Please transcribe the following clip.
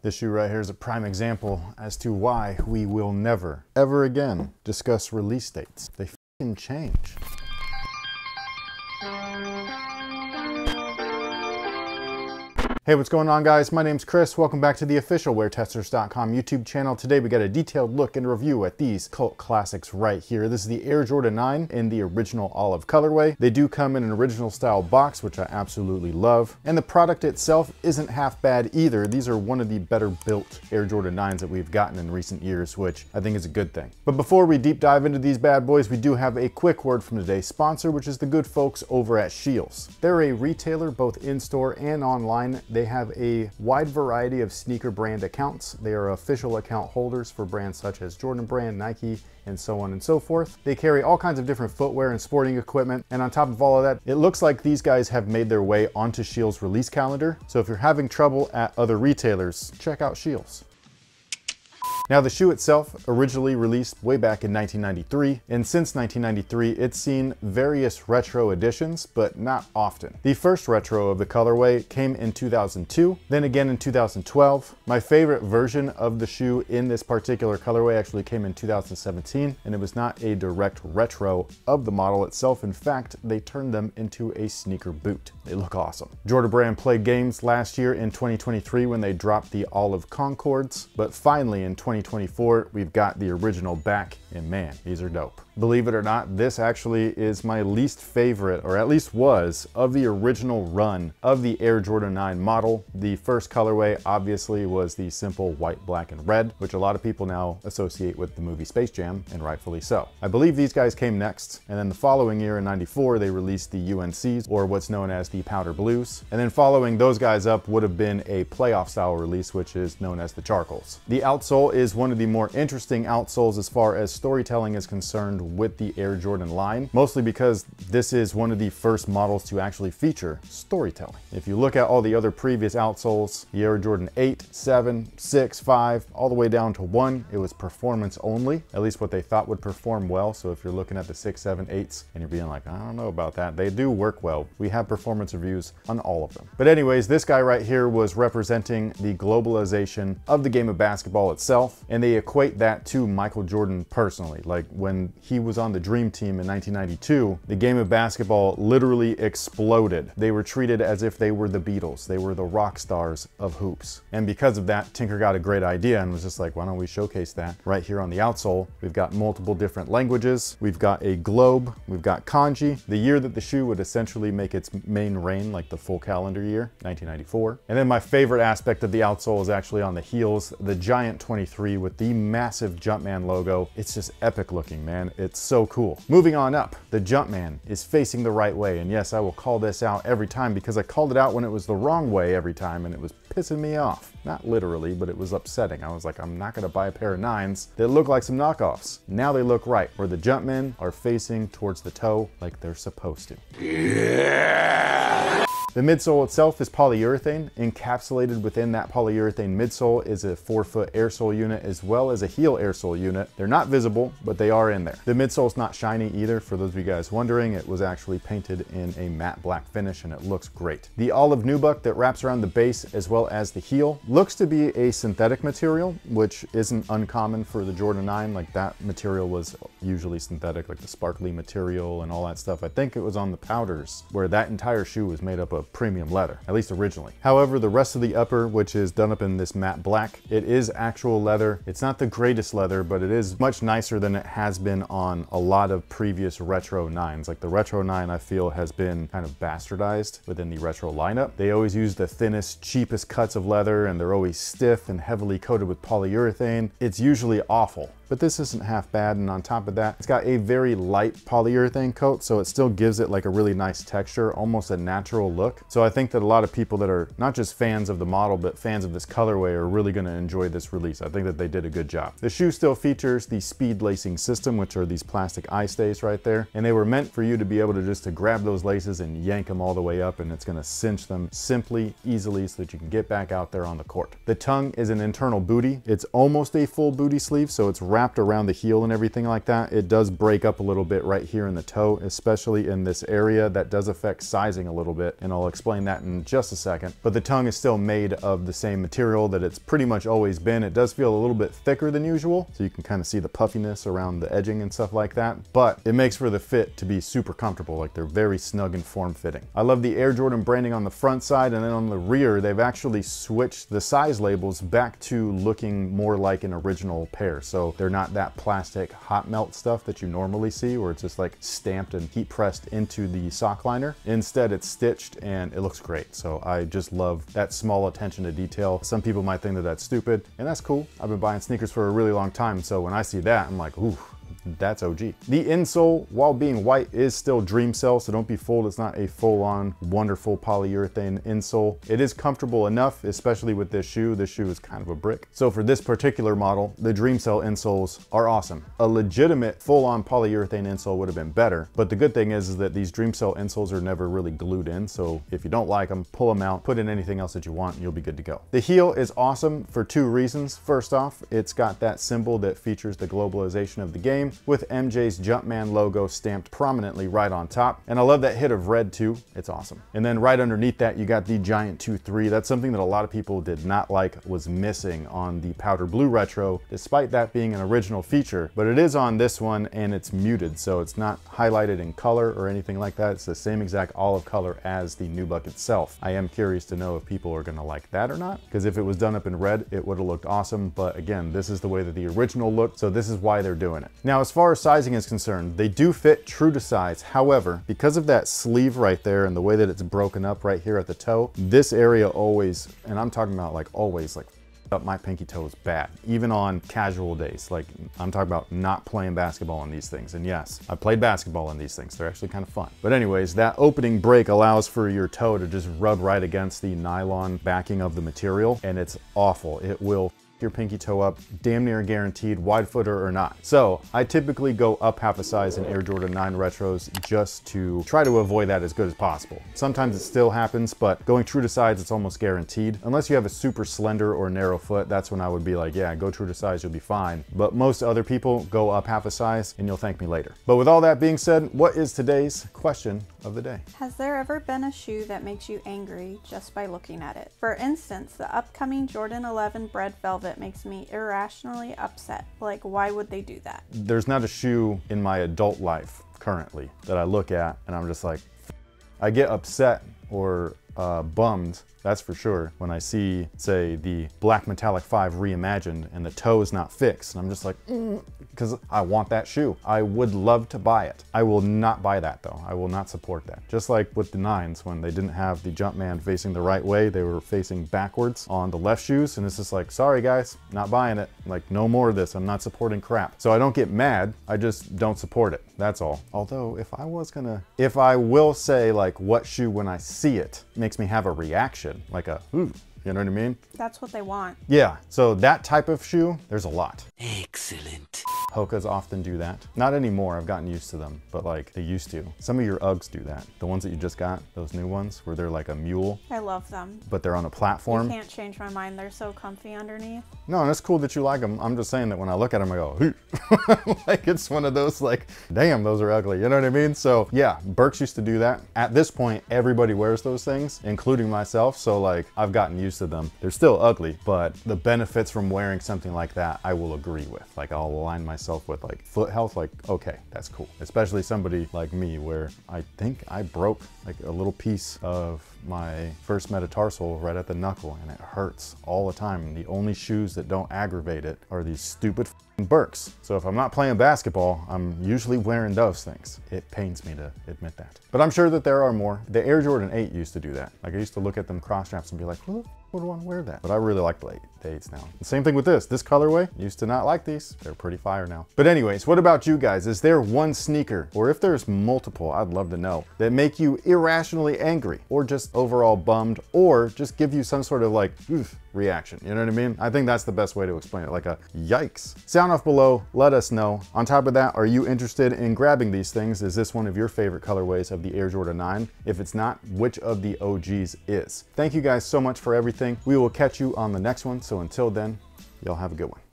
This shoe right here is a prime example as to why we will never, ever again discuss release dates. They f***ing change. Hey, what's going on, guys? My name's Chris. Welcome back to the official WearTesters.com YouTube channel. Today we got a detailed look and review at these cult classics right here. This is the Air Jordan 9 in the original olive colorway. They do come in an original style box, which I absolutely love. And the product itself isn't half bad either. These are one of the better built Air Jordan 9s that we've gotten in recent years, which I think is a good thing. But before we deep dive into these bad boys, we do have a quick word from today's sponsor, which is the good folks over at Scheels. They're a retailer both in-store and online. They have a wide variety of sneaker brand accounts. They are official account holders for brands such as Jordan Brand, Nike, and so on and so forth. They carry all kinds of different footwear and sporting equipment. And on top of all of that, it looks like these guys have made their way onto Scheels' release calendar. So if you're having trouble at other retailers, check out Scheels. Now, the shoe itself originally released way back in 1993, and since 1993, it's seen various retro editions, but not often. The first retro of the colorway came in 2002, then again in 2012. My favorite version of the shoe in this particular colorway actually came in 2017, and it was not a direct retro of the model itself. In fact, they turned them into a sneaker boot. They look awesome. Jordan Brand played games last year in 2023 when they dropped the Olive Concords, but finally in 2024, we've got the original back, and man, these are dope. Believe it or not, this actually is my least favorite, or at least was, of the original run of the Air Jordan 9 model. The first colorway obviously was the simple white, black, and red, which a lot of people now associate with the movie Space Jam, and rightfully so. I believe these guys came next, and then the following year in '94, they released the UNCs, or what's known as the Powder Blues. And then following those guys up would have been a playoff style release, which is known as the Charcoals. The outsole is one of the more interesting outsoles as far as storytelling is concerned with the Air Jordan line, mostly because this is one of the first models to actually feature storytelling. If you look at all the other previous outsoles, the Air Jordan 8, 7, 6, 5, all the way down to 1, it was performance only, at least what they thought would perform well. So if you're looking at the 6, 7, 8s and you're being like, I don't know about that, they do work well. We have performance reviews on all of them. But anyways, this guy right here was representing the globalization of the game of basketball itself, and they equate that to Michael Jordan personally. Like when he was on the Dream Team in 1992, the game of basketball literally exploded. They were treated as if they were the Beatles. They were the rock stars of hoops. And because of that, Tinker got a great idea and was just like, why don't we showcase that right here on the outsole? We've got multiple different languages. We've got a globe. We've got kanji. The year that the shoe would essentially make its main reign, like the full calendar year, 1994. And then my favorite aspect of the outsole is actually on the heels, the giant 23 with the massive Jumpman logo. It's just epic looking, man. It's so cool. Moving on up, the Jumpman is facing the right way. And yes, I will call this out every time because I called it out when it was the wrong way every time and it was pissing me off. Not literally, but it was upsetting. I was like, I'm not gonna buy a pair of 9s that look like some knockoffs. Now they look right, where the Jumpmen are facing towards the toe like they're supposed to. Yeah! The midsole itself is polyurethane. Encapsulated within that polyurethane midsole is a 4-foot air sole unit as well as a heel air sole unit. They're not visible, but they are in there. The midsole's not shiny either. For those of you guys wondering, it was actually painted in a matte black finish and it looks great. The olive nubuck that wraps around the base as well as the heel looks to be a synthetic material, which isn't uncommon for the Jordan 9. Like that material was usually synthetic, like the sparkly material and all that stuff. I think it was on the powders where that entire shoe was made up of premium leather, at least originally. However, the rest of the upper, which is done up in this matte black, it is actual leather. It's not the greatest leather, but it is much nicer than it has been on a lot of previous retro 9s. Like the retro 9, I feel, has been kind of bastardized within the retro lineup. They always use the thinnest, cheapest cuts of leather, and they're always stiff and heavily coated with polyurethane. It's usually awful. But this isn't half bad, and on top of that, it's got a very light polyurethane coat, so it still gives it like a really nice texture, almost a natural look. So I think that a lot of people that are not just fans of the model, but fans of this colorway are really gonna enjoy this release. I think that they did a good job. The shoe still features the speed lacing system, which are these plastic eye stays right there, and they were meant for you to be able to just grab those laces and yank them all the way up, and it's gonna cinch them simply, easily, so that you can get back out there on the court. The tongue is an internal booty. It's almost a full booty sleeve, so it's wrapped around the heel and everything like that, it does break up a little bit right here in the toe, especially in this area. That does affect sizing a little bit, and I'll explain that in just a second. But the tongue is still made of the same material that it's pretty much always been. It does feel a little bit thicker than usual, so you can kind of see the puffiness around the edging and stuff like that, but it makes for the fit to be super comfortable. Like, they're very snug and form-fitting. I love the Air Jordan branding on the front side, and then on the rear, they've actually switched the size labels back to looking more like an original pair. So they're not that plastic hot melt stuff that you normally see, where it's just like stamped and heat pressed into the sock liner. Instead, it's stitched and it looks great. So I just love that small attention to detail. Some people might think that that's stupid, and that's cool. I've been buying sneakers for a really long time, so when I see that, I'm like, ooh, that's OG. The insole, while being white, is still Dream Cell, so don't be fooled. It's not a full-on wonderful polyurethane insole. It is comfortable enough, especially with this shoe. This shoe is kind of a brick. So for this particular model, the Dream Cell insoles are awesome. A legitimate full-on polyurethane insole would have been better, but the good thing is that these Dream Cell insoles are never really glued in, so if you don't like them, pull them out, put in anything else that you want, and you'll be good to go. The heel is awesome for two reasons. First off, it's got that symbol that features the globalization of the game, with MJ's Jumpman logo stamped prominently right on top. And I love that hit of red too. It's awesome. And then right underneath that, you got the Giant 2-3. That's something that a lot of people did not like, was missing on the powder blue retro, despite that being an original feature. But it is on this one, and it's muted, so it's not highlighted in color or anything like that. It's the same exact olive color as the nubuck itself. I am curious to know if people are gonna like that or not, because if it was done up in red, it would have looked awesome. But again, this is the way that the original looked, so this is why they're doing it. Now, as far as sizing is concerned, they do fit true to size. However, because of that sleeve right there and the way that it's broken up right here at the toe, this area always, and I'm talking about like always, like up my pinky toes bad, even on casual days. Like, I'm talking about not playing basketball on these things. And yes, I played basketball on these things. They're actually kind of fun. But anyways, that opening break allows for your toe to just rub right against the nylon backing of the material, and it's awful. It will your pinky toe up, damn near guaranteed, wide footer or not. So I typically go up half a size in Air Jordan 9 retros just to try to avoid that as good as possible. Sometimes it still happens, but going true to size, it's almost guaranteed. Unless you have a super slender or narrow foot, that's when I would be like, yeah, go true to size, you'll be fine. But most other people go up half a size and you'll thank me later. But with all that being said, what is today's question of the day? Has there ever been a shoe that makes you angry just by looking at it? For instance, the upcoming Jordan 11 Bread Velvet makes me irrationally upset. Like, why would they do that? There's not a shoe in my adult life currently that I look at and I'm just like, I get upset or bummed, that's for sure, when I see, say, the Black Metallic 5 reimagined and the toe is not fixed. And I'm just like, because I want that shoe. I would love to buy it. I will not buy that though. I will not support that. Just like with the 9s, when they didn't have the Jumpman facing the right way, they were facing backwards on the left shoes. And it's just like, sorry guys, not buying it. Like, no more of this. I'm not supporting crap. So I don't get mad. I just don't support it. That's all. Although if I will say like what shoe when I see it makes me have a reaction, like a, ooh, you know what I mean? That's what they want. Yeah, so that type of shoe, there's a lot. Excellent. Hokas often do that. Not anymore, I've gotten used to them, but like they used to. Some of your Uggs do that. The ones that you just got, those new ones, where they're like a mule. I love them. But they're on a platform. You can't change my mind, they're so comfy underneath. No, and it's cool that you like them. I'm just saying that when I look at them, I go, like it's one of those like, damn, those are ugly. You know what I mean? So yeah, Birks used to do that. At this point, everybody wears those things, including myself. So like, I've gotten used to them. They're still ugly, but the benefits from wearing something like that, I will agree with. Like, I'll align myself with like foot health. Like, okay, that's cool. Especially somebody like me, where I think I broke like a little piece of my first metatarsal right at the knuckle, and it hurts all the time. And the only shoes that don't aggravate it are these stupid Birks. So if I'm not playing basketball, I'm usually wearing those things. It pains me to admit that. But I'm sure that there are more. The Air Jordan 8 used to do that. Like, I used to look at them cross straps and be like, who would want to wear that? But I really like the 8s now. The same thing with this colorway. Used to not like these. They're pretty fire now. But anyways, what about you guys? Is there one sneaker, or if there's multiple, I'd love to know, that make you irrationally angry, or just overall bummed, or just give you some sort of like, oof, reaction? You know what I mean? I think that's the best way to explain it, like a yikes. Sound off below, let us know. On top of that, are you interested in grabbing these things? Is this one of your favorite colorways of the Air Jordan 9? If it's not, which of the OGs is? Thank you guys so much for everything. We will catch you on the next one. So until then, y'all have a good one.